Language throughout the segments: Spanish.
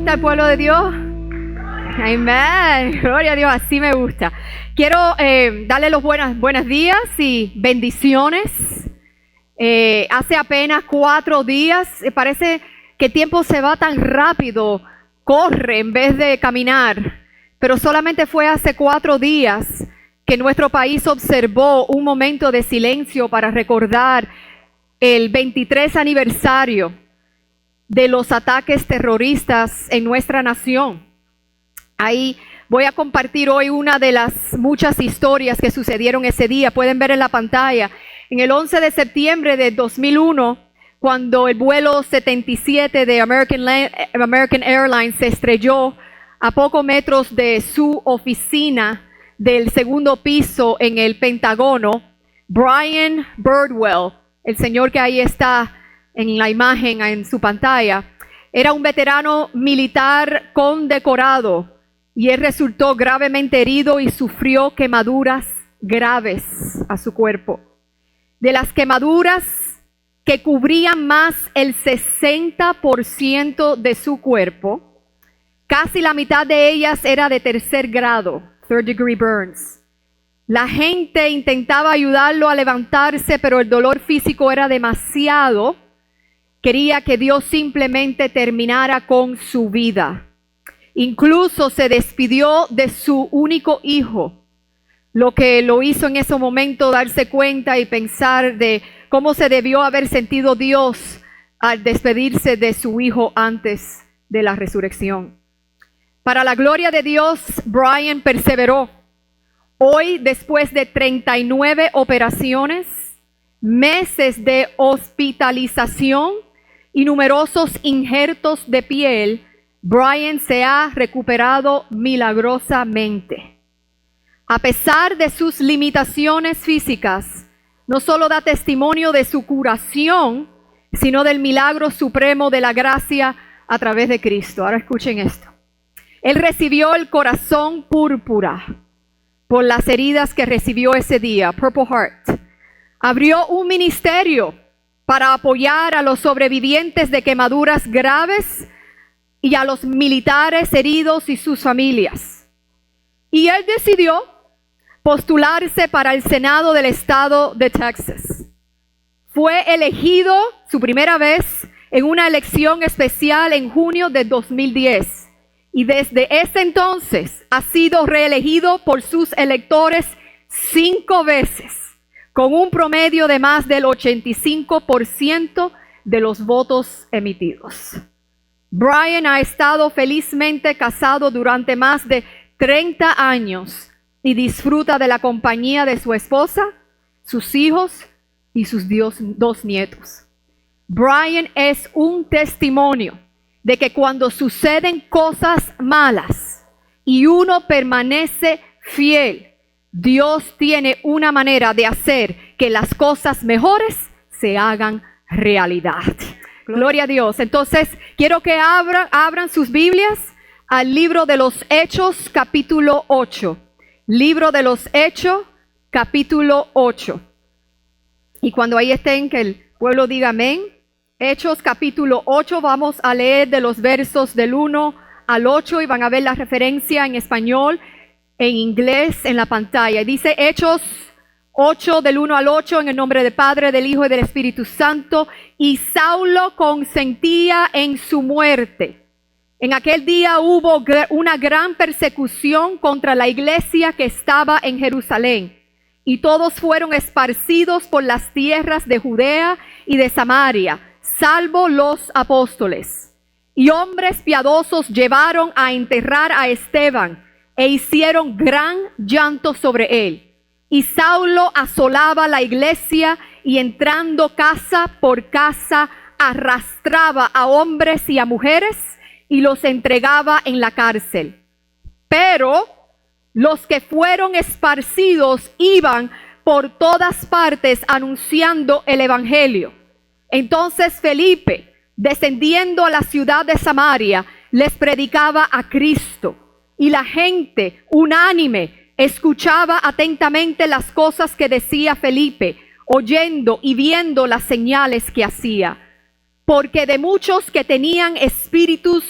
está el pueblo de Dios? Amén. Gloria a Dios, así me gusta. Quiero darle los buenos días y bendiciones. Hace apenas 4 días, parece que el tiempo se va tan rápido, corre en vez de caminar. Pero solamente fue hace 4 días que nuestro país observó un momento de silencio para recordar el 23 aniversario de los ataques terroristas en nuestra nación. Ahí voy a compartir hoy una de las muchas historias que sucedieron ese día. Pueden ver en la pantalla. En el 11 de septiembre de 2001, cuando el vuelo 77 de American Airlines se estrelló a pocos metros de su oficina del segundo piso en el Pentágono, Brian Birdwell, el señor que ahí está en la imagen en su pantalla, era un veterano militar condecorado y él resultó gravemente herido y sufrió quemaduras graves a su cuerpo. De las quemaduras que cubrían más el 60% de su cuerpo, casi la mitad de ellas era de tercer grado, third degree burns. La gente intentaba ayudarlo a levantarse, pero el dolor físico era demasiado. Quería que Dios simplemente terminara con su vida. Incluso se despidió de su único hijo, lo que lo hizo en ese momento darse cuenta y pensar de cómo se debió haber sentido Dios al despedirse de su hijo antes de la resurrección. Para la gloria de Dios, Brian perseveró. Hoy, después de 39 operaciones, meses de hospitalización y numerosos injertos de piel, Brian se ha recuperado milagrosamente. A pesar de sus limitaciones físicas, no solo da testimonio de su curación, sino del milagro supremo de la gracia a través de Cristo. Ahora escuchen esto. Él recibió el corazón púrpura por las heridas que recibió ese día, Purple Heart. Abrió un ministerio para apoyar a los sobrevivientes de quemaduras graves y a los militares heridos y sus familias. Y él decidió postularse para el Senado del estado de Texas. Fue elegido su primera vez en una elección especial en junio de 2010. Y desde ese entonces ha sido reelegido por sus electores 5 veces, con un promedio de más del 85% de los votos emitidos. Brian ha estado felizmente casado durante más de 30 años y disfruta de la compañía de su esposa, sus hijos y sus 2 nietos. Brian es un testimonio de que cuando suceden cosas malas y uno permanece fiel, Dios tiene una manera de hacer que las cosas mejores se hagan realidad. Gloria a Dios. Entonces, quiero que abran sus Biblias al libro de los Hechos, capítulo 8. Libro de los Hechos, capítulo 8. Y cuando ahí estén, que el pueblo diga amén. Hechos capítulo 8, vamos a leer de los versos del 1 al 8 y van a ver la referencia en español, en inglés en la pantalla. Dice Hechos 8 del 1 al 8, en el nombre del Padre, del Hijo y del Espíritu Santo. Y Saulo consentía en su muerte. En aquel día hubo una gran persecución contra la iglesia que estaba en Jerusalén. Y todos fueron esparcidos por las tierras de Judea y de Samaria, salvo los apóstoles. Y hombres piadosos llevaron a enterrar a Esteban e hicieron gran llanto sobre él. Y Saulo asolaba la iglesia y entrando casa por casa arrastraba a hombres y a mujeres y los entregaba en la cárcel. Pero los que fueron esparcidos iban por todas partes anunciando el evangelio. Entonces Felipe, descendiendo a la ciudad de Samaria, les predicaba a Cristo. Y la gente, unánime, escuchaba atentamente las cosas que decía Felipe, oyendo y viendo las señales que hacía. Porque de muchos que tenían espíritus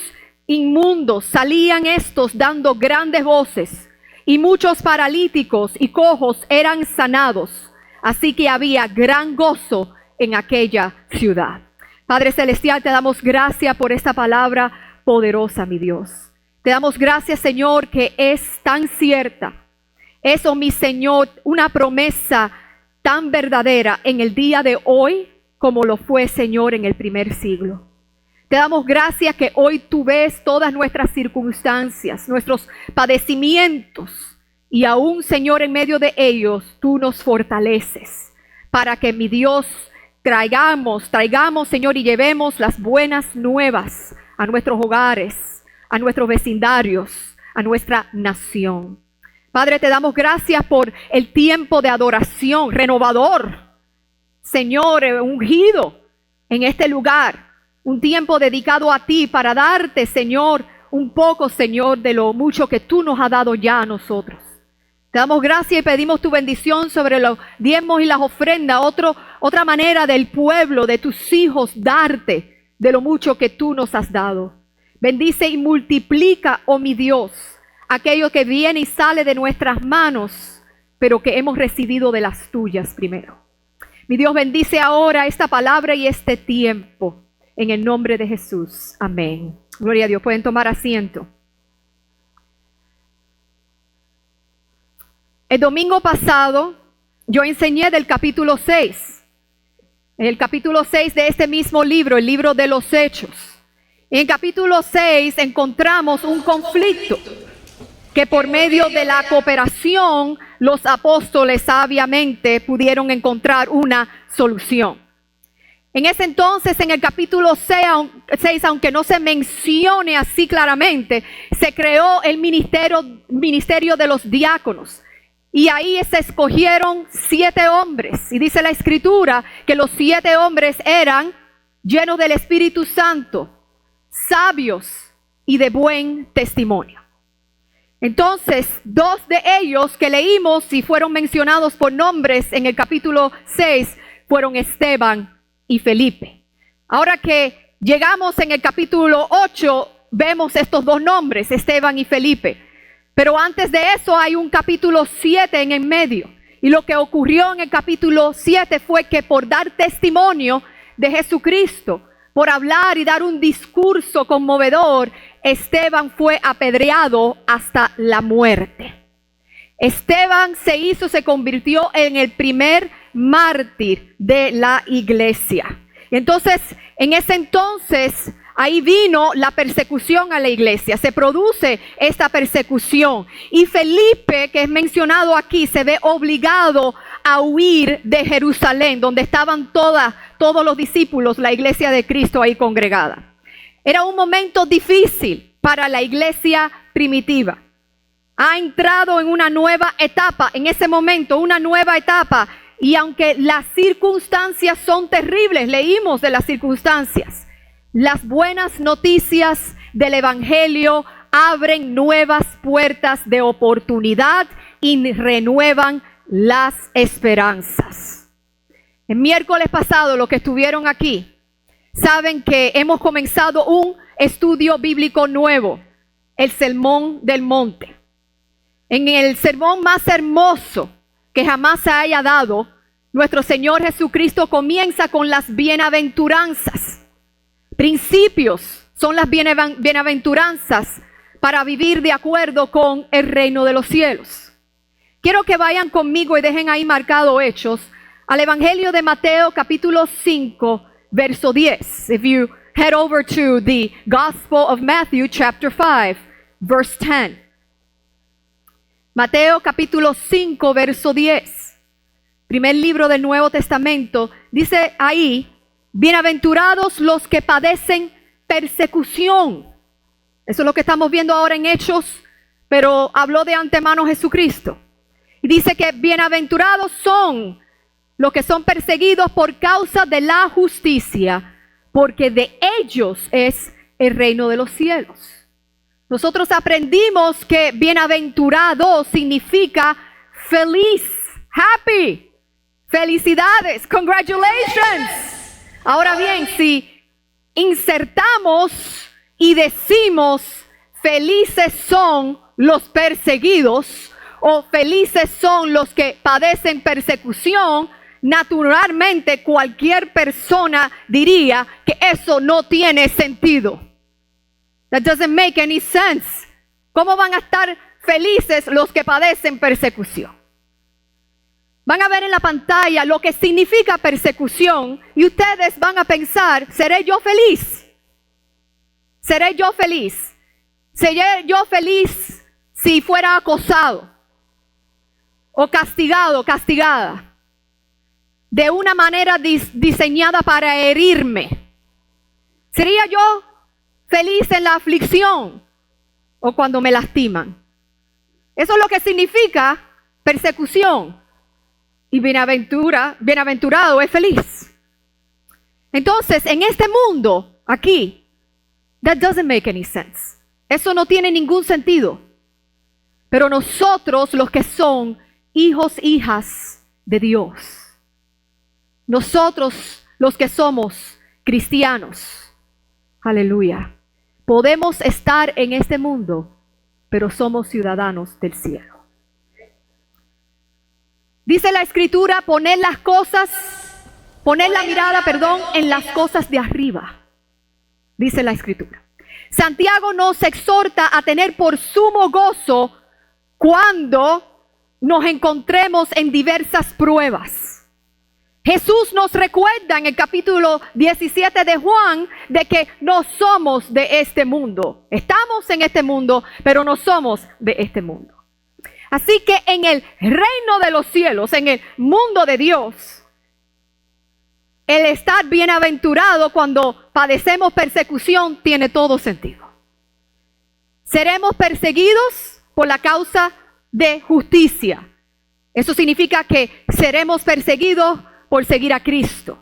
inmundos salían estos dando grandes voces, y muchos paralíticos y cojos eran sanados. Así que había gran gozo en aquella ciudad. Padre Celestial, te damos gracias por esta palabra poderosa, mi Dios. Te damos gracias, Señor, que es tan cierta. Eso, mi Señor, una promesa tan verdadera en el día de hoy como lo fue, Señor, en el primer siglo. Te damos gracias que hoy tú ves todas nuestras circunstancias, nuestros padecimientos, y aún, Señor, en medio de ellos, tú nos fortaleces para que, mi Dios, traigamos, Señor, y llevemos las buenas nuevas a nuestros hogares, a nuestros vecindarios, a nuestra nación. Padre, te damos gracias por el tiempo de adoración renovador, Señor, ungido en este lugar. Un tiempo dedicado a ti para darte, Señor, un poco, Señor, de lo mucho que tú nos has dado ya a nosotros. Te damos gracias y pedimos tu bendición sobre los diezmos y las ofrendas. Otra manera del pueblo, de tus hijos, darte de lo mucho que tú nos has dado. Bendice y multiplica, oh mi Dios, aquello que viene y sale de nuestras manos, pero que hemos recibido de las tuyas primero. Mi Dios, bendice ahora esta palabra y este tiempo. En el nombre de Jesús. Amén. Gloria a Dios. Pueden tomar asiento. El domingo pasado yo enseñé del capítulo 6. En el capítulo 6 de este mismo libro, el libro de los Hechos. En el capítulo 6 encontramos un conflicto que por medio de la cooperación los apóstoles sabiamente pudieron encontrar una solución. En ese entonces, en el capítulo 6, aunque no se mencione así claramente, se creó el ministerio de los diáconos. Y ahí se escogieron 7 hombres. Y dice la Escritura que los 7 hombres eran llenos del Espíritu Santo, sabios y de buen testimonio. Entonces, 2 de ellos que leímos y fueron mencionados por nombres en el capítulo 6 fueron Esteban y Felipe. Ahora que llegamos en el capítulo 8, vemos estos 2 nombres, Esteban y Felipe. Pero antes de eso hay un capítulo 7 en el medio. Y lo que ocurrió en el capítulo 7 fue que por dar testimonio de Jesucristo, por hablar y dar un discurso conmovedor, Esteban fue apedreado hasta la muerte. Esteban se convirtió en el primer mártir de la iglesia. Y entonces, en ese entonces, ahí vino la persecución a la iglesia. Se produce esta persecución. Y Felipe, que es mencionado aquí, se ve obligado a huir de Jerusalén, donde estaban todos los discípulos, la iglesia de Cristo ahí congregada. Era un momento difícil para la iglesia primitiva. Ha entrado en una nueva etapa, en ese momento, una nueva etapa. Y aunque las circunstancias son terribles, leímos de las circunstancias, las buenas noticias del Evangelio abren nuevas puertas de oportunidad y renuevan las esperanzas. El miércoles pasado, los que estuvieron aquí, saben que hemos comenzado un estudio bíblico nuevo, el Sermón del Monte. En el sermón más hermoso que jamás se haya dado, nuestro Señor Jesucristo comienza con las bienaventuranzas. Principios son las bienaventuranzas para vivir de acuerdo con el reino de los cielos. Quiero que vayan conmigo y dejen ahí marcado Hechos al Evangelio de Mateo capítulo 5, verso 10. If you head over to the Gospel of Matthew chapter 5, verse 10. Mateo capítulo 5, verso 10. Primer libro del Nuevo Testamento. Dice ahí, bienaventurados los que padecen persecución. Eso es lo que estamos viendo ahora en Hechos, pero habló de antemano Jesucristo. Y dice que bienaventurados son los que son perseguidos por causa de la justicia, porque de ellos es el reino de los cielos. Nosotros aprendimos que bienaventurado significa feliz, happy, felicidades, congratulations. Ahora bien, si insertamos y decimos, felices son los perseguidos, o felices son los que padecen persecución, naturalmente cualquier persona diría que eso no tiene sentido. That doesn't make any sense. ¿Cómo van a estar felices los que padecen persecución? Van a ver en la pantalla lo que significa persecución y ustedes van a pensar, ¿seré yo feliz? ¿Seré yo feliz? ¿Seré yo feliz si fuera acosado o castigado, castigada de una manera diseñada para herirme? ¿Sería yo feliz en la aflicción o cuando me lastiman? Eso es lo que significa persecución. Y bienaventurado es feliz. Entonces, en este mundo, aquí, that doesn't make any sense. Eso no tiene ningún sentido. Pero nosotros, los que son hijos, hijas de Dios, nosotros, los que somos cristianos, aleluya, podemos estar en este mundo, pero somos ciudadanos del cielo. Dice la Escritura, poner la mirada, en las cosas de arriba. Dice la Escritura. Santiago nos exhorta a tener por sumo gozo cuando nos encontremos en diversas pruebas. Jesús nos recuerda en el capítulo 17 de Juan de que no somos de este mundo. Estamos en este mundo, pero no somos de este mundo. Así que en el reino de los cielos, en el mundo de Dios, el estar bienaventurado cuando padecemos persecución tiene todo sentido. Seremos perseguidos por la causa de justicia. Eso significa que seremos perseguidos por seguir a Cristo.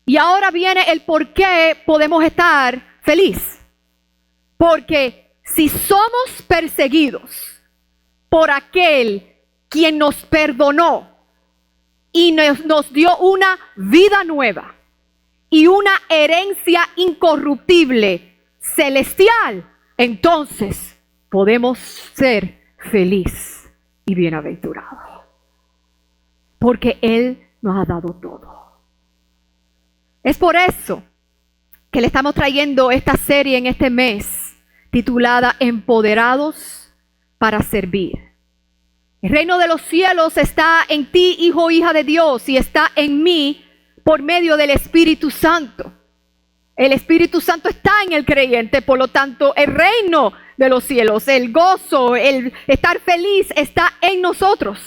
Y ahora viene el por qué podemos estar felices. Porque si somos perseguidos por aquel quien nos perdonó y nos dio una vida nueva y una herencia incorruptible, celestial, entonces podemos ser feliz y bienaventurado. Porque Él nos ha dado todo. Es por eso que le estamos trayendo esta serie en este mes titulada Empoderados para servir. El reino de los cielos está en ti, hijo o hija de Dios, y está en mí por medio del Espíritu Santo. El Espíritu Santo está en el creyente, por lo tanto, el reino de los cielos, el gozo, el estar feliz está en nosotros.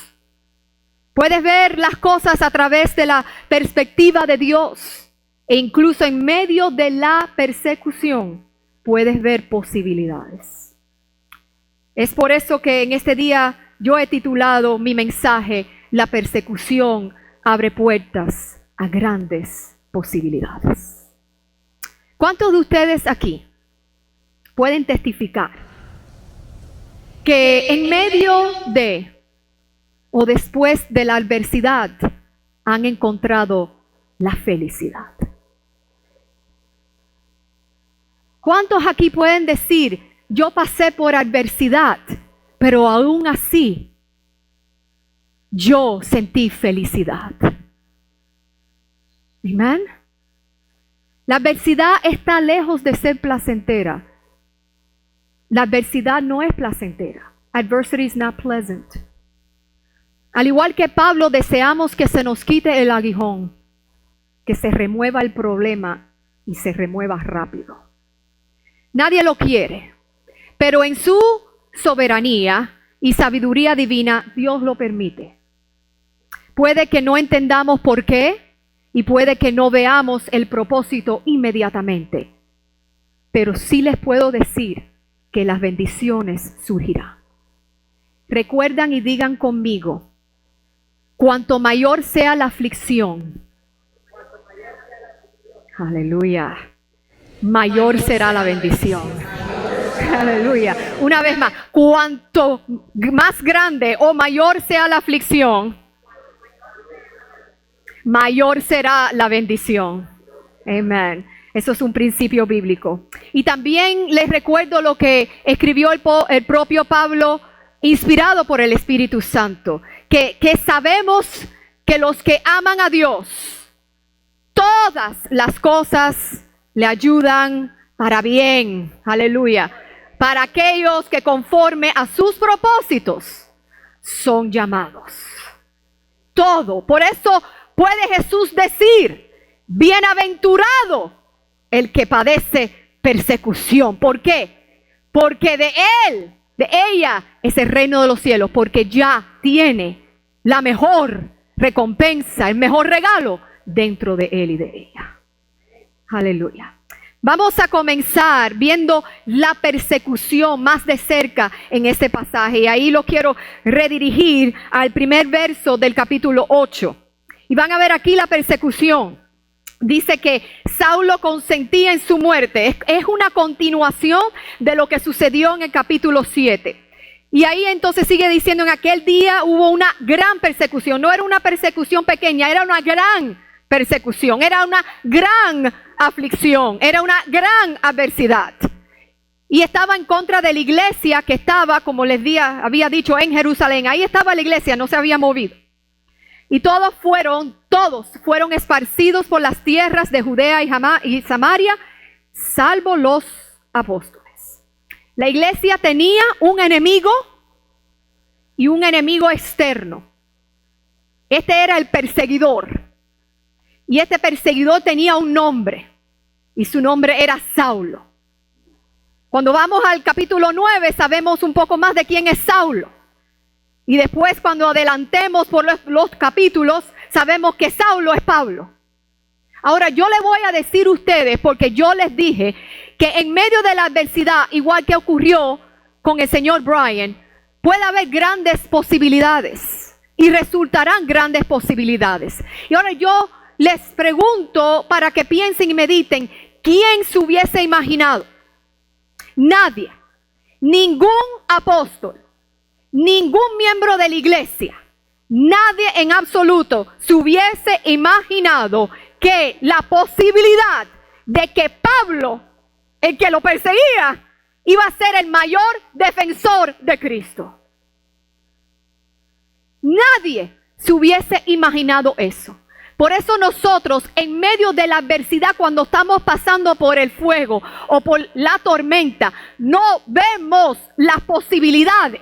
Puedes ver las cosas a través de la perspectiva de Dios, e incluso en medio de la persecución puedes ver posibilidades. Es por eso que en este día yo he titulado mi mensaje, La persecución abre puertas a grandes posibilidades. ¿Cuántos de ustedes aquí pueden testificar que en medio de o después de la adversidad han encontrado la felicidad? ¿Cuántos aquí pueden decir, yo pasé por adversidad, pero aún así yo sentí felicidad? Amén. La adversidad está lejos de ser placentera. La adversidad no es placentera. Adversity is not pleasant. Al igual que Pablo, deseamos que se nos quite el aguijón, que se remueva el problema y se remueva rápido. Nadie lo quiere. Pero en su soberanía y sabiduría divina, Dios lo permite. Puede que no entendamos por qué y puede que no veamos el propósito inmediatamente. Pero sí les puedo decir que las bendiciones surgirán. Recuerdan y digan conmigo, cuanto mayor sea la aflicción, aleluya, mayor será la bendición. Aleluya. Una vez más, cuanto más grande o mayor sea la aflicción, mayor será la bendición. Amén. Eso es un principio bíblico. Y también les recuerdo lo que escribió el propio Pablo, inspirado por el Espíritu Santo, que sabemos que los que aman a Dios, todas las cosas le ayudan para bien. Aleluya. Para aquellos que conforme a sus propósitos son llamados. Todo. Por eso puede Jesús decir, bienaventurado el que padece persecución. ¿Por qué? Porque de él, de ella, es el reino de los cielos, porque ya tiene la mejor recompensa, el mejor regalo dentro de él y de ella. Aleluya. Vamos a comenzar viendo la persecución más de cerca en este pasaje, y ahí lo quiero redirigir al primer verso del capítulo 8. Y van a ver aquí la persecución. Dice que Saulo consentía en su muerte. Es una continuación de lo que sucedió en el capítulo 7. Y ahí entonces sigue diciendo, en aquel día hubo una gran persecución. No era una persecución pequeña, era una gran persecución. Era una gran aflicción, era una gran adversidad. Y estaba en contra de la iglesia que estaba, como les había dicho, en Jerusalén. Ahí estaba la iglesia, no se había movido. Y todos fueron esparcidos por las tierras de Judea y Samaria, salvo los apóstoles. La iglesia tenía un enemigo y un enemigo externo. Este era el perseguidor. Y este perseguidor tenía un nombre. Y su nombre era Saulo. Cuando vamos al capítulo 9 sabemos un poco más de quién es Saulo. Y después cuando adelantemos por los capítulos, sabemos que Saulo es Pablo. Ahora yo le voy a decir a ustedes, porque yo les dije que en medio de la adversidad, igual que ocurrió con el señor Brian, puede haber grandes posibilidades y resultarán grandes posibilidades. Y ahora yo les pregunto para que piensen y mediten, ¿quién se hubiese imaginado? Nadie, ningún apóstol, ningún miembro de la iglesia, nadie en absoluto se hubiese imaginado que la posibilidad de que Pablo, el que lo perseguía, iba a ser el mayor defensor de Cristo. Nadie se hubiese imaginado eso. Por eso nosotros, en medio de la adversidad, cuando estamos pasando por el fuego o por la tormenta, no vemos las posibilidades,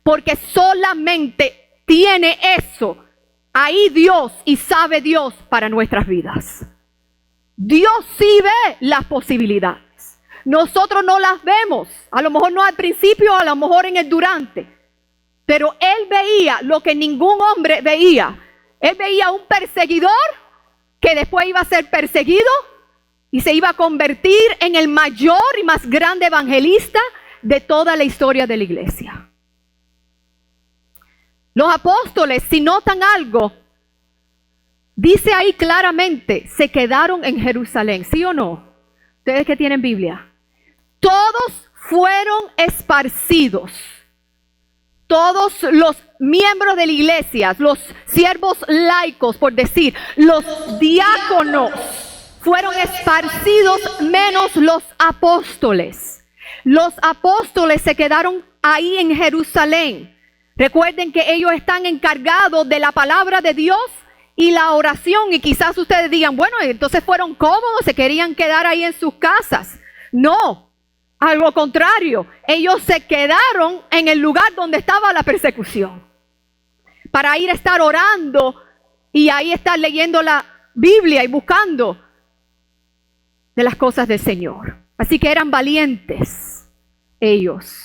porque solamente tiene eso ahí Dios y sabe Dios para nuestras vidas. Dios sí ve las posibilidades. Nosotros no las vemos, a lo mejor no al principio, a lo mejor en el durante, pero Él veía lo que ningún hombre veía. Él veía un perseguidor que después iba a ser perseguido y se iba a convertir en el mayor y más grande evangelista de toda la historia de la iglesia. Los apóstoles, si notan algo, dice ahí claramente, se quedaron en Jerusalén, ¿sí o no? Ustedes que tienen Biblia. Todos fueron esparcidos. Todos los miembros de la iglesia, los siervos laicos, por decir, los diáconos, fueron esparcidos menos los apóstoles. Los apóstoles se quedaron ahí en Jerusalén. Recuerden que ellos están encargados de la palabra de Dios y la oración. Y quizás ustedes digan, bueno, entonces fueron cómodos, se querían quedar ahí en sus casas. No. Al contrario, ellos se quedaron en el lugar donde estaba la persecución para ir a estar orando y ahí estar leyendo la Biblia y buscando de las cosas del Señor. Así que eran valientes ellos.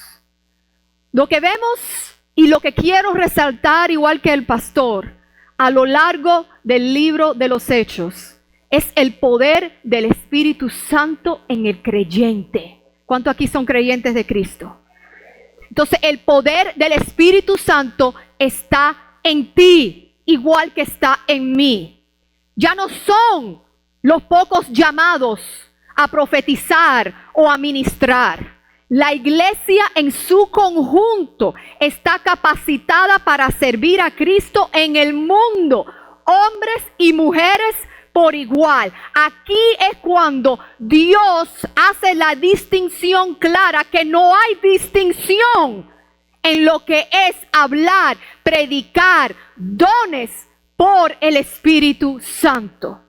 Lo que vemos y lo que quiero resaltar, igual que el pastor, a lo largo del libro de los Hechos, es el poder del Espíritu Santo en el creyente. ¿Cuántos aquí son creyentes de Cristo? Entonces el poder del Espíritu Santo está en ti, igual que está en mí. Ya no son los pocos llamados a profetizar o a ministrar. La iglesia en su conjunto está capacitada para servir a Cristo en el mundo. Hombres y mujeres por igual. Aquí es cuando Dios hace la distinción clara, que no hay distinción en lo que es hablar, predicar, dones por el Espíritu Santo.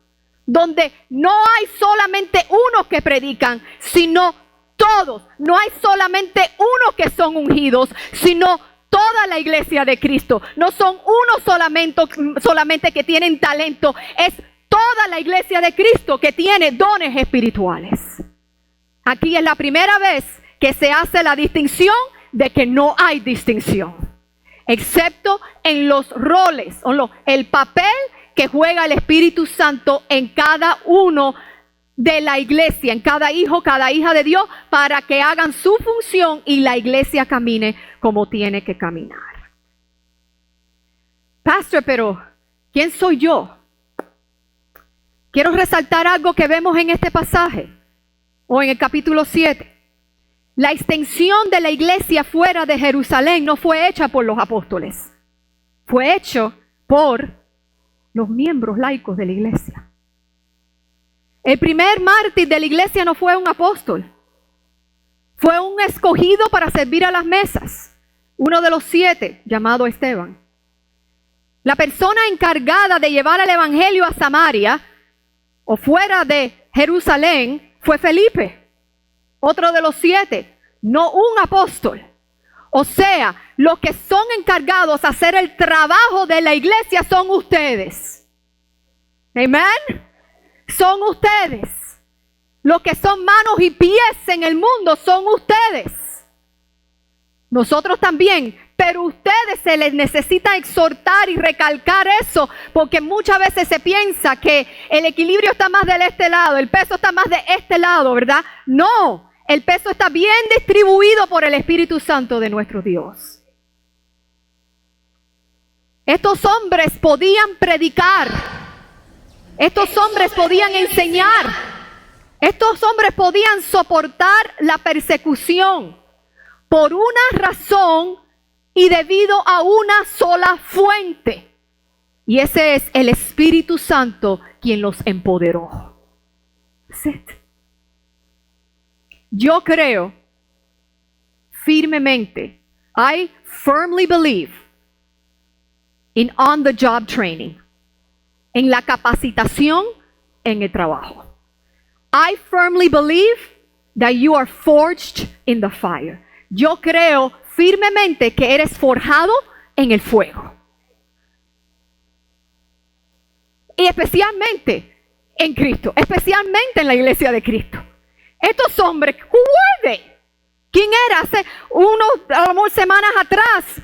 Donde no hay solamente unos que predican, sino todos. No hay solamente unos que son ungidos, sino toda la iglesia de Cristo. No son unos solamente que tienen talento, es toda la iglesia de Cristo que tiene dones espirituales. Aquí es la primera vez que se hace la distinción de que no hay distinción, excepto en los roles, o el papel que juega el Espíritu Santo en cada uno de la iglesia, en cada hijo, cada hija de Dios, para que hagan su función y la iglesia camine como tiene que caminar. Pastor, pero ¿quién soy yo? Quiero resaltar algo que vemos en este pasaje, o en el capítulo 7. La extensión de la iglesia fuera de Jerusalén no fue hecha por los apóstoles, fue hecho por los miembros laicos de la iglesia. El primer mártir de la iglesia no fue un apóstol, fue un escogido para servir a las mesas, uno de los 7, llamado Esteban. La persona encargada de llevar el evangelio a Samaria o fuera de Jerusalén fue Felipe, otro de los 7, no un apóstol. O sea, los que son encargados de hacer el trabajo de la iglesia son ustedes. Amén. Son ustedes. Los que son manos y pies en el mundo son ustedes. Nosotros también. Pero a ustedes se les necesita exhortar y recalcar eso, porque muchas veces se piensa que el equilibrio está más de este lado, el peso está más de este lado, ¿verdad? No, el peso está bien distribuido por el Espíritu Santo de nuestro Dios. Estos hombres podían predicar, estos hombres podían enseñar, estos hombres podían soportar la persecución por una razón y debido a una sola fuente. Y ese es el Espíritu Santo quien los empoderó. Yo creo firmemente, I firmly believe in on-the-job training, en la capacitación en el trabajo. I firmly believe that you are forged in the fire. Yo creo firmemente que eres forjado en el fuego. Y especialmente en Cristo, especialmente en la iglesia de Cristo. Estos hombres, who were they? ¿Quién era? Hace unas semanas atrás,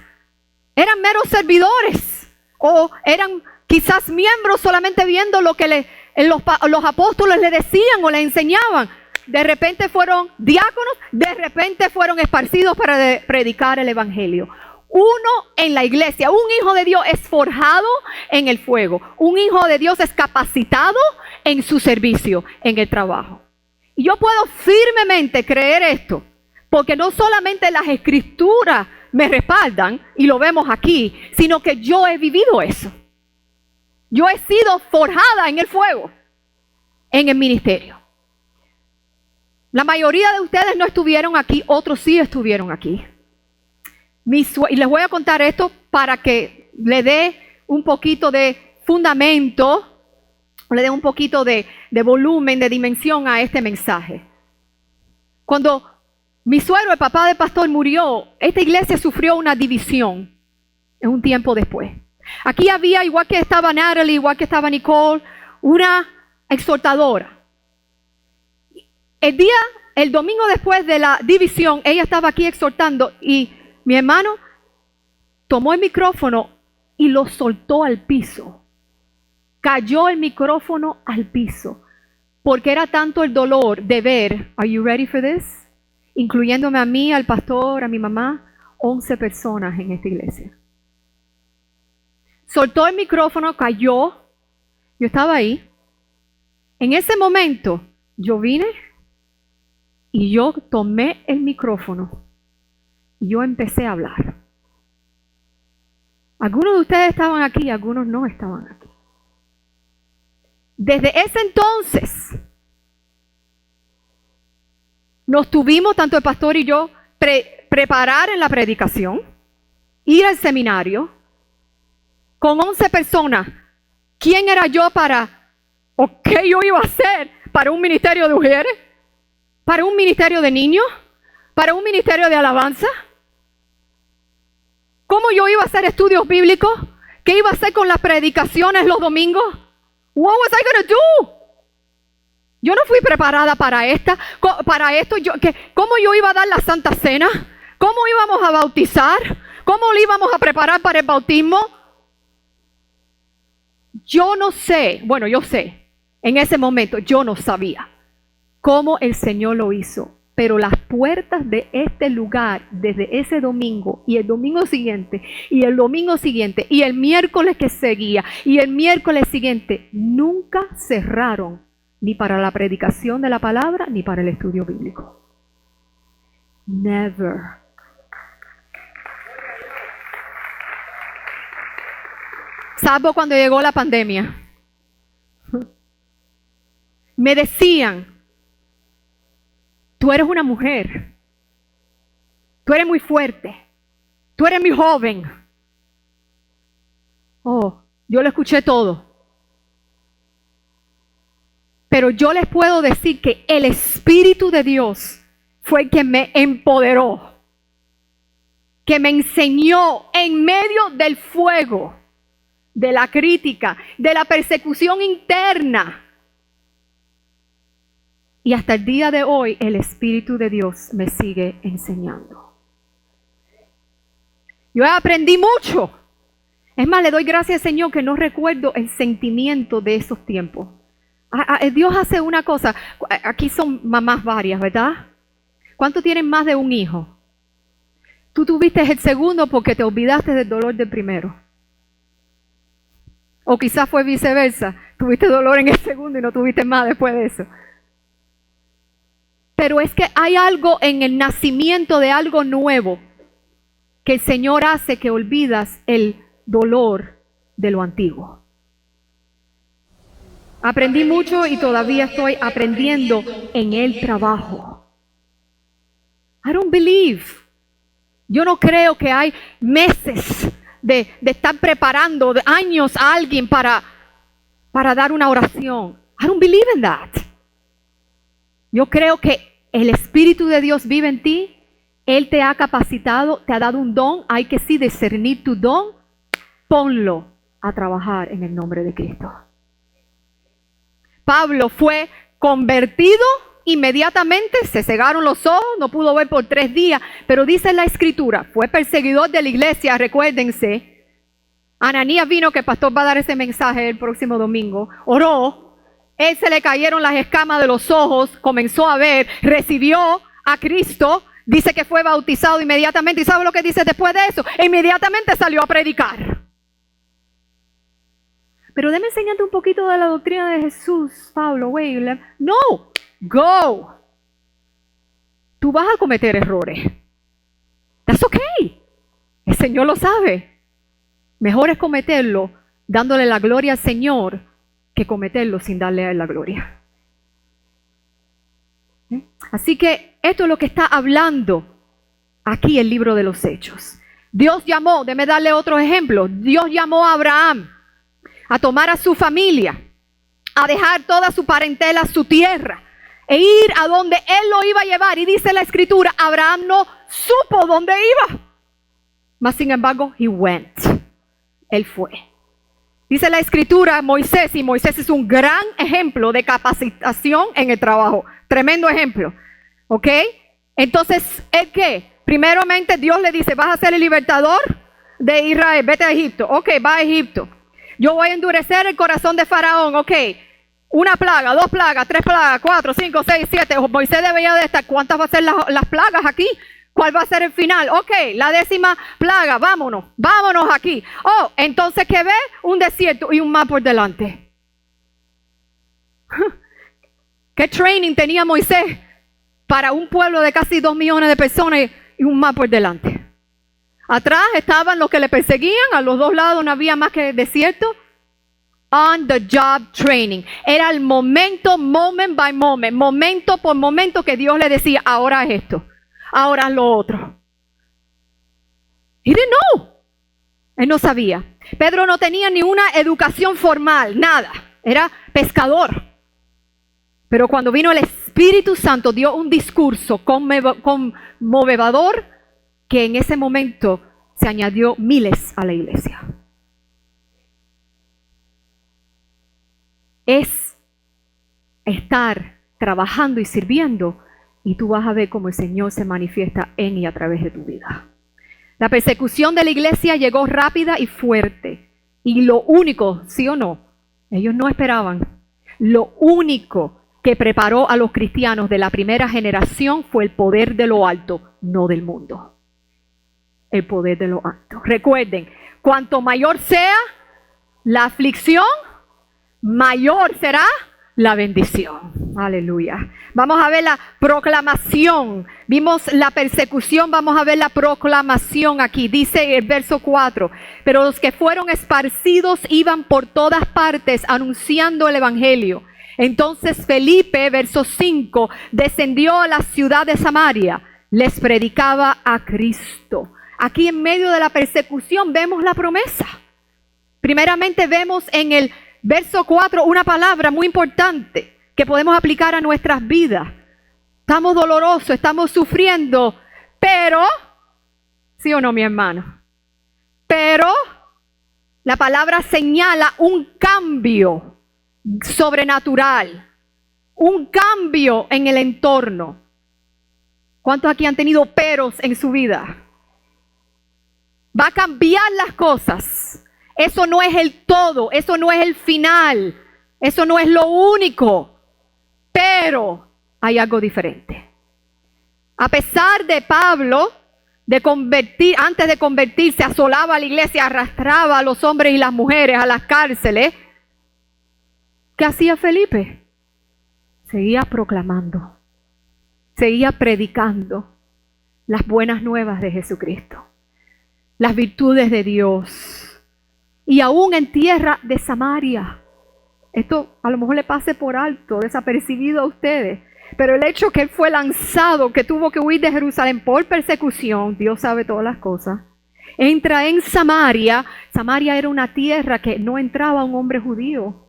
eran meros servidores o eran quizás miembros solamente viendo lo que los apóstoles le decían o le enseñaban. De repente fueron diáconos, de repente fueron esparcidos para predicar el evangelio. Uno en la iglesia, un hijo de Dios es forjado en el fuego. Un hijo de Dios es capacitado en su servicio, en el trabajo. Y yo puedo firmemente creer esto, porque no solamente las escrituras me respaldan, y lo vemos aquí, sino que yo he vivido eso. Yo he sido forjada en el fuego, en el ministerio. La mayoría de ustedes no estuvieron aquí, otros sí estuvieron aquí. Y les voy a contar esto para que le dé un poquito de fundamento, le dé un poquito de volumen, de dimensión a este mensaje. Cuando mi suegro, el papá del pastor, murió, esta iglesia sufrió una división en un tiempo después. Aquí había, igual que estaba Natalie, igual que estaba Nicole, una exhortadora. El domingo después de la división, ella estaba aquí exhortando y mi hermano tomó el micrófono y lo soltó al piso. Cayó el micrófono al piso porque era tanto el dolor de ver, are you ready for this? Incluyéndome a mí, al pastor, a mi mamá, 11 personas en esta iglesia. Soltó el micrófono, cayó, yo estaba ahí. En ese momento, yo vine y yo tomé el micrófono y yo empecé a hablar. Algunos de ustedes estaban aquí y algunos no estaban aquí. Desde ese entonces, nos tuvimos, tanto el pastor y yo, preparar en la predicación, ir al seminario, con 11 personas. ¿Quién era yo o qué yo iba a hacer para un ministerio de mujeres? ¿Para un ministerio de niños? ¿Para un ministerio de alabanza? ¿Cómo yo iba a hacer estudios bíblicos? ¿Qué iba a hacer con las predicaciones los domingos? What was I going to do? Yo no fui preparada para esto. ¿Cómo yo iba a dar la Santa Cena? ¿Cómo íbamos a bautizar? ¿Cómo le íbamos a preparar para el bautismo? Yo no sé, bueno, yo sé, en ese momento yo no sabía cómo el Señor lo hizo, pero las puertas de este lugar desde ese domingo y el domingo siguiente y el domingo siguiente y el miércoles que seguía y el miércoles siguiente nunca cerraron ni para la predicación de la palabra ni para el estudio bíblico. Never. Salvo cuando llegó la pandemia. Me decían, tú eres una mujer, tú eres muy fuerte, tú eres muy joven. Oh, yo lo escuché todo. Pero yo les puedo decir que el Espíritu de Dios fue el que me empoderó, que me enseñó en medio del fuego, de la crítica, de la persecución interna. Y hasta el día de hoy el Espíritu de Dios me sigue enseñando. Yo aprendí mucho. Es más, le doy gracias al Señor que no recuerdo el sentimiento de esos tiempos. Dios hace una cosa. Aquí son mamás varias, ¿verdad? ¿Cuántos tienen más de un hijo? Tú tuviste el segundo porque te olvidaste del dolor del primero. O quizás fue viceversa. Tuviste dolor en el segundo y no tuviste más después de eso. Pero es que hay algo en el nacimiento de algo nuevo que el Señor hace que olvidas el dolor de lo antiguo. Aprendí mucho y todavía estoy aprendiendo en el trabajo. I don't believe. Yo no creo que hay meses de estar preparando de años a alguien para dar una oración. I don't believe in that. Yo creo que el Espíritu de Dios vive en ti. Él te ha capacitado, te ha dado un don. Hay que sí discernir tu don. Ponlo a trabajar en el nombre de Cristo. Pablo fue convertido inmediatamente, se cegaron los ojos, no pudo ver por 3 días, pero dice la Escritura, fue perseguidor de la iglesia, recuérdense. Ananías vino, que el pastor va a dar ese mensaje el próximo domingo, oró, él se le cayeron las escamas de los ojos, comenzó a ver, recibió a Cristo, dice que fue bautizado inmediatamente, y ¿sabe lo que dice después de eso? Inmediatamente salió a predicar. Pero déme enseñarte un poquito de la doctrina de Jesús, Pablo. No, go. Tú vas a cometer errores. That's okay. El Señor lo sabe. Mejor es cometerlo dándole la gloria al Señor que cometerlo sin darle a Él la gloria. Así que esto es lo que está hablando aquí el libro de los Hechos. Dios llamó, déme darle otro ejemplo. Dios llamó a Abraham a tomar a su familia, a dejar toda su parentela, su tierra, e ir a donde Él lo iba a llevar. Y dice la Escritura, Abraham no supo dónde iba. Mas sin embargo, he went. Él fue. Dice la Escritura, Moisés, y Moisés es un gran ejemplo de capacitación en el trabajo. Tremendo ejemplo. ¿Ok? Entonces, ¿el qué? Primeramente Dios le dice, vas a ser el libertador de Israel, vete a Egipto. Ok, va a Egipto. Yo voy a endurecer el corazón de Faraón, ok. 1 plaga, 2 plagas, 3 plagas, 4, 5, 6, 7. Moisés debería de estar. ¿Cuántas va a ser las plagas aquí? ¿Cuál va a ser el final? Ok, la 10ª plaga, vámonos aquí. Oh, entonces ¿qué ve? Un desierto y un mar por delante. ¿Qué training tenía Moisés para un pueblo de casi 2 millones de personas y un mar por delante? Atrás estaban los que le perseguían, a los 2 lados no había más que desierto. on the job training. Era el momento, moment by moment, momento por momento que Dios le decía, ahora es esto, ahora es lo otro. He didn't know. Él no sabía. Pedro no tenía ni una educación formal, nada. Era pescador. Pero cuando vino el Espíritu Santo, dio un discurso conmovedor que en ese momento se añadió miles a la iglesia. Es estar trabajando y sirviendo y tú vas a ver cómo el Señor se manifiesta en y a través de tu vida. La persecución de la iglesia llegó rápida y fuerte. Y lo único, sí o no, ellos no esperaban. Lo único que preparó a los cristianos de la primera generación fue el poder de lo alto, no del mundo. El poder de lo alto. Recuerden, cuanto mayor sea la aflicción, mayor será la bendición. Aleluya. Vamos a ver la proclamación. Vimos la persecución, vamos a ver la proclamación aquí. Dice el verso 4, pero los que fueron esparcidos iban por todas partes anunciando el evangelio. Entonces Felipe, verso 5, descendió a la ciudad de Samaria, les predicaba a Cristo. Aquí en medio de la persecución vemos la promesa. Primeramente vemos en el verso 4 una palabra muy importante que podemos aplicar a nuestras vidas. Estamos dolorosos, estamos sufriendo, pero, ¿sí o no, mi hermano? Pero la palabra señala un cambio sobrenatural, un cambio en el entorno. ¿Cuántos aquí han tenido peros en su vida? Va a cambiar las cosas. Eso no es el todo, eso no es el final, eso no es lo único. Pero hay algo diferente. A pesar de Pablo, antes de convertirse, asolaba a la iglesia, arrastraba a los hombres y las mujeres a las cárceles. ¿Qué hacía Felipe? Seguía proclamando, seguía predicando las buenas nuevas de Jesucristo, las virtudes de Dios. Y aún en tierra de Samaria. Esto a lo mejor le pase por alto, desapercibido a ustedes. Pero el hecho que él fue lanzado, que tuvo que huir de Jerusalén por persecución, Dios sabe todas las cosas. Entra en Samaria. Samaria era una tierra que no entraba un hombre judío.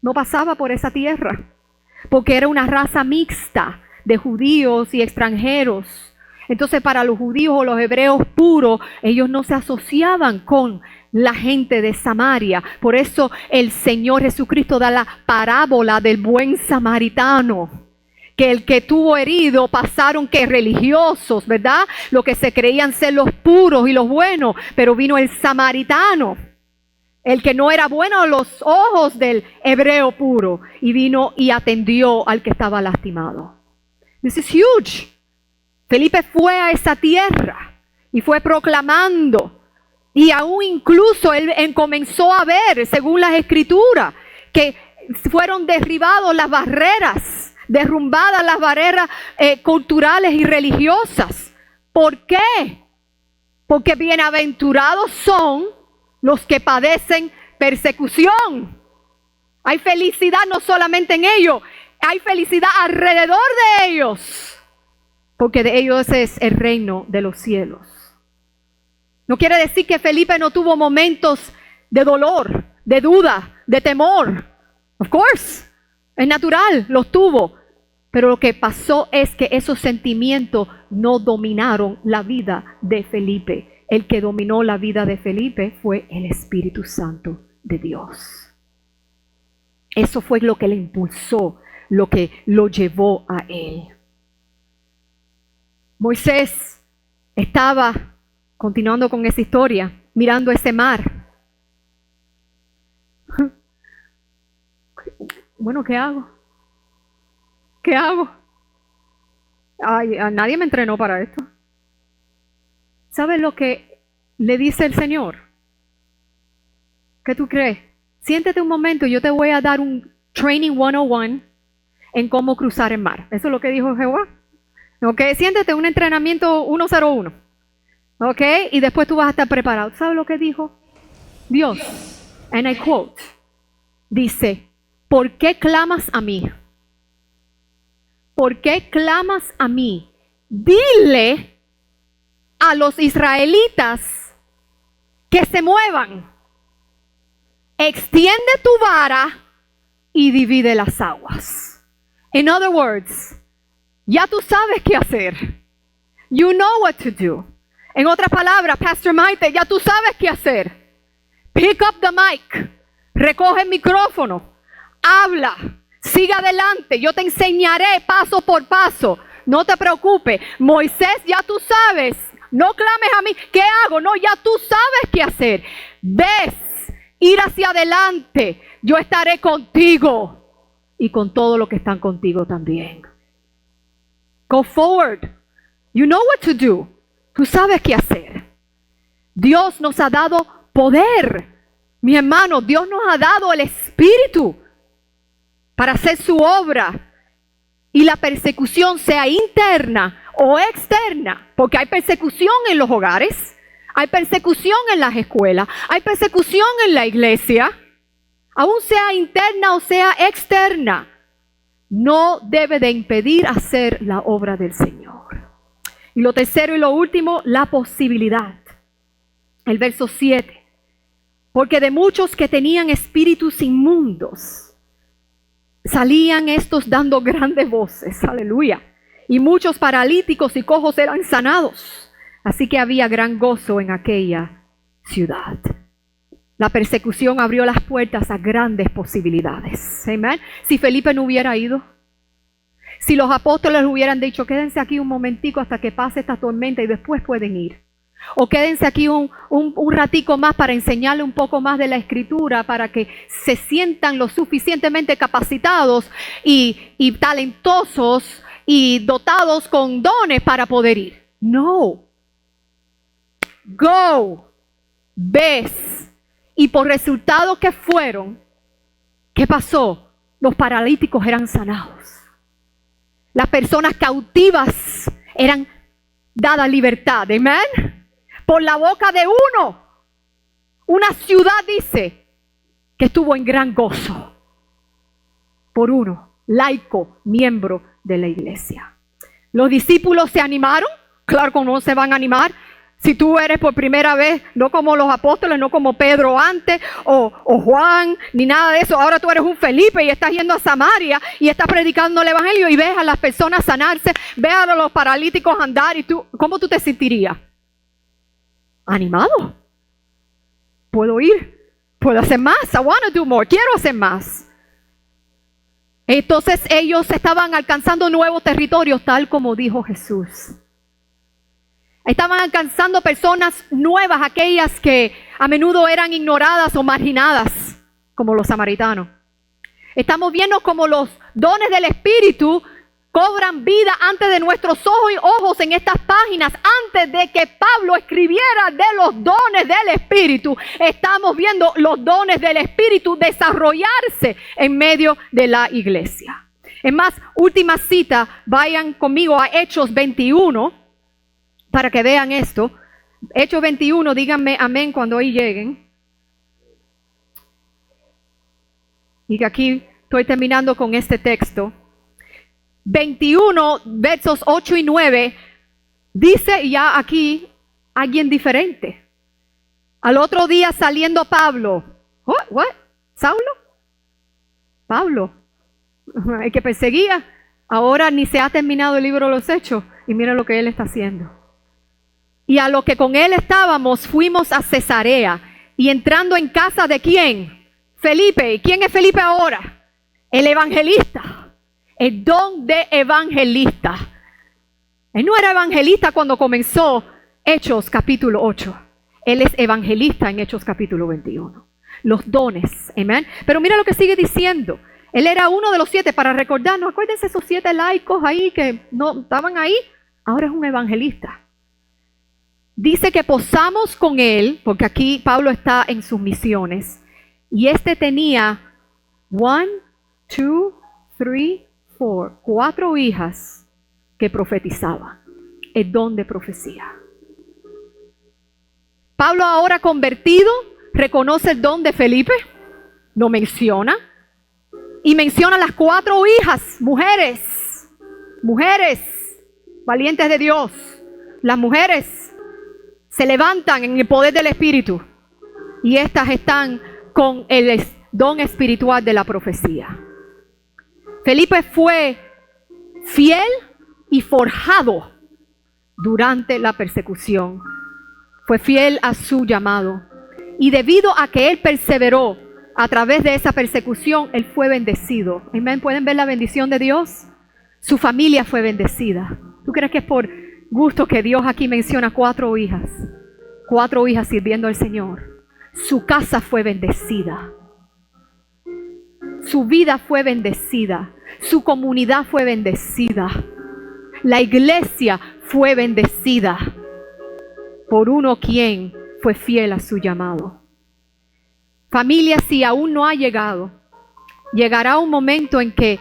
No pasaba por esa tierra. Porque era una raza mixta de judíos y extranjeros. Entonces para los judíos o los hebreos puros, ellos no se asociaban con la gente de Samaria. Por eso el Señor Jesucristo da la parábola del buen samaritano. Que el que tuvo herido pasaron que religiosos, ¿verdad? Lo que se creían ser los puros y los buenos. Pero vino el samaritano, el que no era bueno a los ojos del hebreo puro. Y vino y atendió al que estaba lastimado. This is huge. Felipe fue a esa tierra y fue proclamando. Y aún incluso él comenzó a ver, según las escrituras, que fueron derribadas las barreras, derrumbadas las barreras culturales y religiosas. ¿Por qué? Porque bienaventurados son los que padecen persecución. Hay felicidad no solamente en ellos, hay felicidad alrededor de ellos. Porque de ellos es el reino de los cielos. No quiere decir que Felipe no tuvo momentos de dolor, de duda, de temor. Of course, es natural, los tuvo. Pero lo que pasó es que esos sentimientos no dominaron la vida de Felipe. El que dominó la vida de Felipe fue el Espíritu Santo de Dios. Eso fue lo que le impulsó, lo que lo llevó a él. Moisés estaba, continuando con esa historia, mirando ese mar. Bueno, ¿qué hago? ¿Qué hago? Ay, nadie me entrenó para esto. ¿Sabes lo que le dice el Señor? ¿Qué tú crees? Siéntete un momento, yo te voy a dar un training 101 en cómo cruzar el mar. Eso es lo que dijo Jehová. Ok, siéntete un entrenamiento 101. Ok, y después tú vas a estar preparado. ¿Sabes lo que dijo Dios? And I quote, dice, ¿por qué clamas a mí? ¿Por qué clamas a mí? Dile a los israelitas que se muevan. Extiende tu vara y divide las aguas. In other words, ya tú sabes qué hacer. You know what to do. En otras palabras, Pastor Maite, ya tú sabes qué hacer. Pick up the mic. Recoge el micrófono. Habla. Sigue adelante. Yo te enseñaré paso por paso. No te preocupes. Moisés, ya tú sabes. No clames a mí. ¿Qué hago? No, ya tú sabes qué hacer. Ves. Ir hacia adelante. Yo estaré contigo. Y con todo lo que están contigo también. Go forward. You know what to do. Tú sabes qué hacer. Dios nos ha dado poder. Mi hermano, Dios nos ha dado el Espíritu para hacer su obra. Y la persecución sea interna o externa. Porque hay persecución en los hogares. Hay persecución en las escuelas. Hay persecución en la iglesia. Aún sea interna o sea externa. No debe de impedir hacer la obra del Señor. Y lo tercero y lo último, la posibilidad. El verso 7. Porque de muchos que tenían espíritus inmundos, salían estos dando grandes voces. Aleluya. Y muchos paralíticos y cojos eran sanados. Así que había gran gozo en aquella ciudad. La persecución abrió las puertas a grandes posibilidades. Amén. Si Felipe no hubiera ido, si los apóstoles hubieran dicho, quédense aquí un momentico hasta que pase esta tormenta y después pueden ir. O quédense aquí un ratico más para enseñarle un poco más de la Escritura para que se sientan lo suficientemente capacitados y talentosos y dotados con dones para poder ir. No. Go. Ves. Y por resultado que fueron, ¿qué pasó? Los paralíticos eran sanados. Las personas cautivas eran dadas libertad. Amén. Por la boca de uno. Una ciudad dice que estuvo en gran gozo. Por uno, laico, miembro de la iglesia. Los discípulos se animaron. Claro que no se van a animar. Si tú eres por primera vez, no como los apóstoles, no como Pedro antes, o Juan, ni nada de eso. Ahora tú eres un Felipe y estás yendo a Samaria y estás predicando el evangelio y ves a las personas sanarse, ves a los paralíticos andar y tú, ¿cómo tú te sentirías? Animado. Puedo ir, puedo hacer más, I want to do more, quiero hacer más. Entonces ellos estaban alcanzando nuevos territorios, tal como dijo Jesús. Estaban alcanzando personas nuevas, aquellas que a menudo eran ignoradas o marginadas, como los samaritanos. Estamos viendo cómo los dones del Espíritu cobran vida antes de nuestros ojos en estas páginas. Antes de que Pablo escribiera de los dones del Espíritu, estamos viendo los dones del Espíritu desarrollarse en medio de la iglesia. Es más, última cita, vayan conmigo a Hechos 21. Para que vean esto. Hechos 21, díganme amén cuando ahí lleguen. Y que aquí estoy terminando con este texto. 21, versos 8 y 9, dice ya aquí alguien diferente. Al otro día saliendo Pablo. What? ¿Saulo? Pablo. El que perseguía. Ahora ni se ha terminado el libro de los Hechos. Y mira lo que él está haciendo. Y a lo que con él estábamos, fuimos a Cesarea. Y entrando en casa de ¿quién? Felipe. ¿Y quién es Felipe ahora? El evangelista. El don de evangelista. Él no era evangelista cuando comenzó Hechos capítulo 8. Él es evangelista en Hechos capítulo 21. Los dones. Amén. Pero mira lo que sigue diciendo. Él era uno de los 7 para recordarnos. Acuérdense esos 7 laicos ahí que no estaban ahí. Ahora es un evangelista. Dice que posamos con él, porque aquí Pablo está en sus misiones, y este tenía 1, 2, 3, 4 hijas que profetizaban, el don de profecía. Pablo ahora convertido, reconoce el don de Felipe, lo menciona. Y menciona las 4 hijas, mujeres, valientes de Dios. Las mujeres se levantan en el poder del Espíritu. Y estas están con el don espiritual de la profecía. Felipe fue fiel y forjado durante la persecución. Fue fiel a su llamado. Y debido a que él perseveró a través de esa persecución, él fue bendecido. Amén. ¿Pueden ver la bendición de Dios? Su familia fue bendecida. ¿Tú crees que es por gusto que Dios aquí menciona 4 hijas? 4 hijas sirviendo al Señor. Su casa fue bendecida. Su vida fue bendecida. Su comunidad fue bendecida. La iglesia fue bendecida por uno quien fue fiel a su llamado. Familia, si aún no ha llegado, llegará un momento en que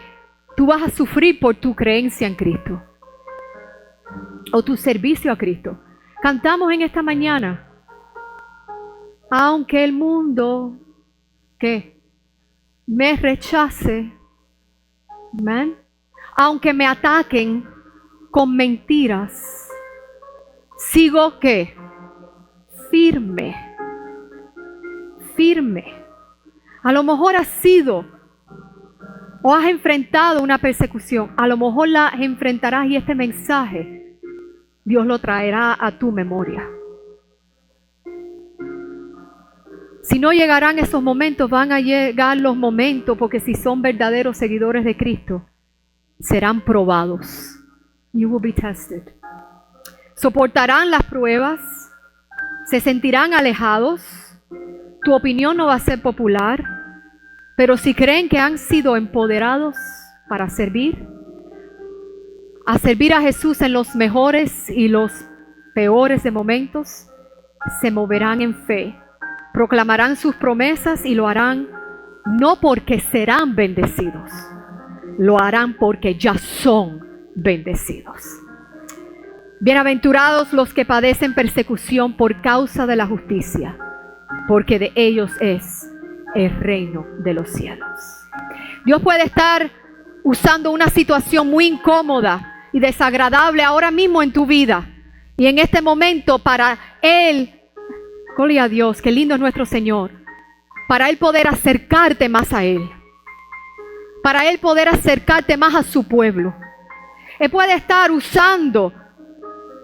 tú vas a sufrir por tu creencia en Cristo o tu servicio a Cristo. Cantamos en esta mañana, aunque el mundo que me rechace, ¿amén? Aunque me ataquen con mentiras, sigo ¿qué? Firme. A lo mejor has sido o has enfrentado una persecución. A lo mejor la enfrentarás y este mensaje Dios lo traerá a tu memoria. Si no llegarán esos momentos, van a llegar los momentos, porque si son verdaderos seguidores de Cristo, serán probados. You will be tested. Soportarán las pruebas, se sentirán alejados, tu opinión no va a ser popular, pero si creen que han sido empoderados para servir, a servir a Jesús en los mejores y los peores de momentos, se moverán en fe, proclamarán sus promesas y lo harán no porque serán bendecidos, lo harán porque ya son bendecidos. Bienaventurados los que padecen persecución por causa de la justicia, porque de ellos es el reino de los cielos. Dios puede estar usando una situación muy incómoda y desagradable ahora mismo en tu vida. Y en este momento para Él, gloria a Dios, qué lindo es nuestro Señor, para Él poder acercarte más a Él, para Él poder acercarte más a su pueblo. Él puede estar usando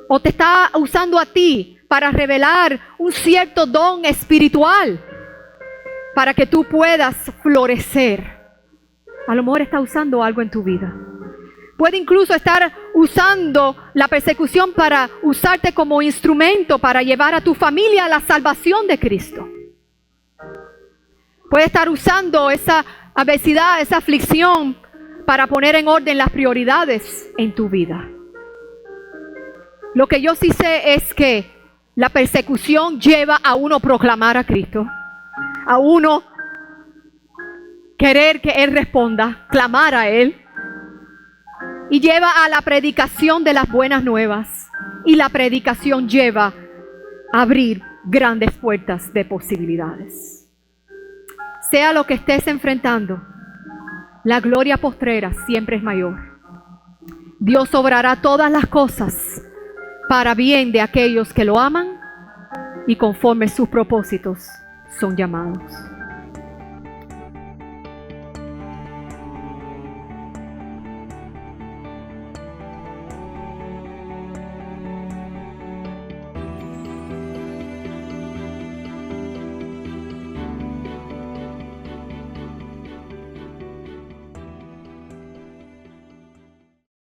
o te está usando a ti para revelar un cierto don espiritual para que tú puedas florecer. A lo mejor está usando algo en tu vida. Puede incluso estar usando la persecución para usarte como instrumento para llevar a tu familia a la salvación de Cristo. Puede estar usando esa adversidad, esa aflicción para poner en orden las prioridades en tu vida. Lo que yo sí sé es que la persecución lleva a uno proclamar a Cristo, a uno querer que Él responda, clamar a Él, y lleva a la predicación de las buenas nuevas, y la predicación lleva a abrir grandes puertas de posibilidades. Sea lo que estés enfrentando, la gloria postrera siempre es mayor. Dios obrará todas las cosas para bien de aquellos que lo aman y conforme sus propósitos son llamados.